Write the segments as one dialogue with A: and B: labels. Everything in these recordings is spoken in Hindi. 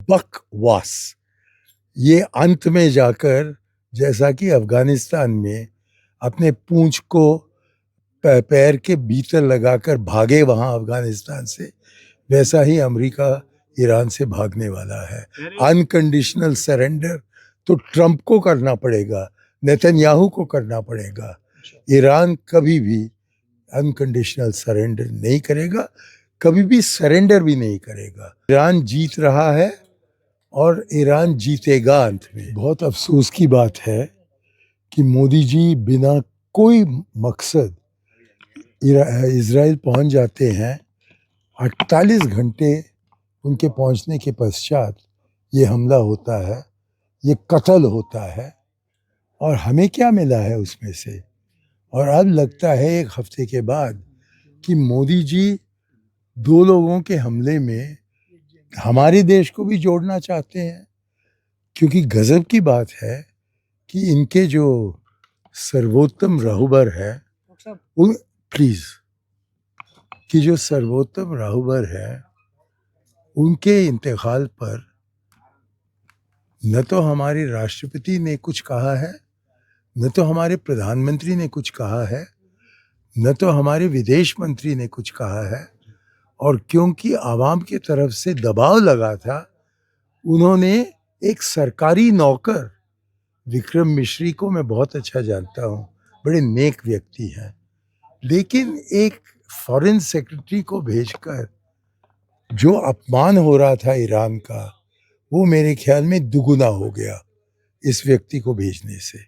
A: बकवास। ये अंत में जाकर जैसा कि अफगानिस्तान में अपने पूंछ को पैर के भीतर लगाकर भागे वहां अफगानिस्तान से, वैसा ही अमेरिका ईरान से भागने वाला है। अनकंडीशनल सरेंडर तो ट्रंप को करना पड़ेगा, नेतन्याहू को करना पड़ेगा। ईरान कभी भी अनकंडीशनल सरेंडर नहीं करेगा, कभी भी सरेंडर भी नहीं करेगा। ईरान जीत रहा है और ईरान जीतेगा अंत में। बहुत अफसोस की बात है कि मोदी जी बिना कोई मकसद इजराइल पहुंच जाते हैं। 48 घंटे उनके पहुंचने के पश्चात ये हमला होता है, ये कत्ल होता है, और हमें क्या मिला है उसमें से। और अब लगता है एक हफ्ते के बाद कि मोदी जी 2 लोगों के हमले में हमारे देश को भी जोड़ना चाहते हैं। क्योंकि गजब की बात है कि इनके जो सर्वोत्तम राहुबर है उन सर्वोत्तम राहुबर है, उनके इंतकाल पर न तो हमारे राष्ट्रपति ने कुछ कहा है, न तो हमारे प्रधानमंत्री ने कुछ कहा है, न तो हमारे विदेश मंत्री ने कुछ कहा है। और क्योंकि आवाम की तरफ से दबाव लगा था, उन्होंने एक सरकारी नौकर, विक्रम मिश्री को मैं बहुत अच्छा जानता हूँ, बड़े नेक व्यक्ति हैं, लेकिन एक फॉरेन सेक्रेटरी को भेजकर जो अपमान हो रहा था ईरान का, वो मेरे ख्याल में दुगुना हो गया इस व्यक्ति को भेजने से।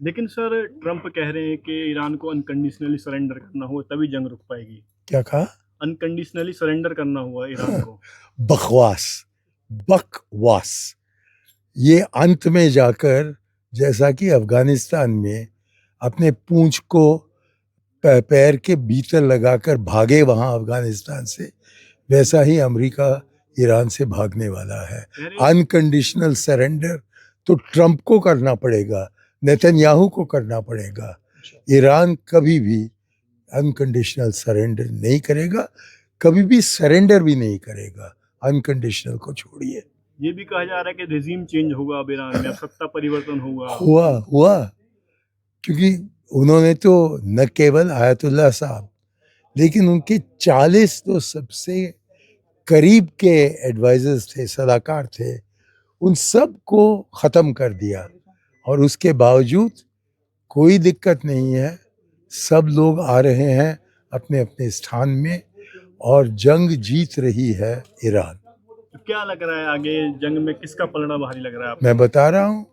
B: लेकिन सर, ट्रंप कह रहे हैं कि ईरान को अनकंडीशनली सरेंडर करना हो तभी जंग रुक पाएगी।
A: क्या कहा?
B: अनकंडीशनली सरेंडर करना हुआ ईरान को।
A: बकवास, बकवास। ये अंत में जाकर जैसा कि अफगानिस्तान में अपने पूंछ को पैर के भीतर लगाकर भागे वहां अफगानिस्तान से, वैसा ही अमेरिका ईरान से भागने वाला है। अनकंडीशनल सरेंडर तो ट्रंप को करना पड़ेगा, नेतन्याहू को करना पड़ेगा। ईरान कभी भी अनकंडीशनल सरेंडर नहीं करेगा, कभी भी सरेंडर भी नहीं करेगा। अनकंडीशनल को छोड़िए।
B: ये भी कहा जा रहा है कि रेजिम चेंज होगा अब ईरान में, सत्ता परिवर्तन होगा।
A: हुआ क्योंकि उन्होंने तो न केवल आयतुल्लाह साहब, लेकिन उनके 40 तो सबसे करीब के एडवाइजर्स थे, सलाहकार थे, उन सब को ख़त्म कर दिया। और उसके बावजूद कोई दिक्कत नहीं है, सब लोग आ रहे हैं अपने अपने स्थान में और जंग जीत रही है ईरान।
B: तो क्या लग रहा है आगे जंग में किसका पलड़ा भारी लग रहा है आपको?
A: मैं बता रहा हूँ,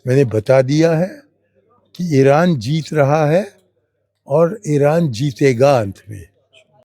A: मैंने बता दिया है कि ईरान जीत रहा है और ईरान जीतेगा अंत में।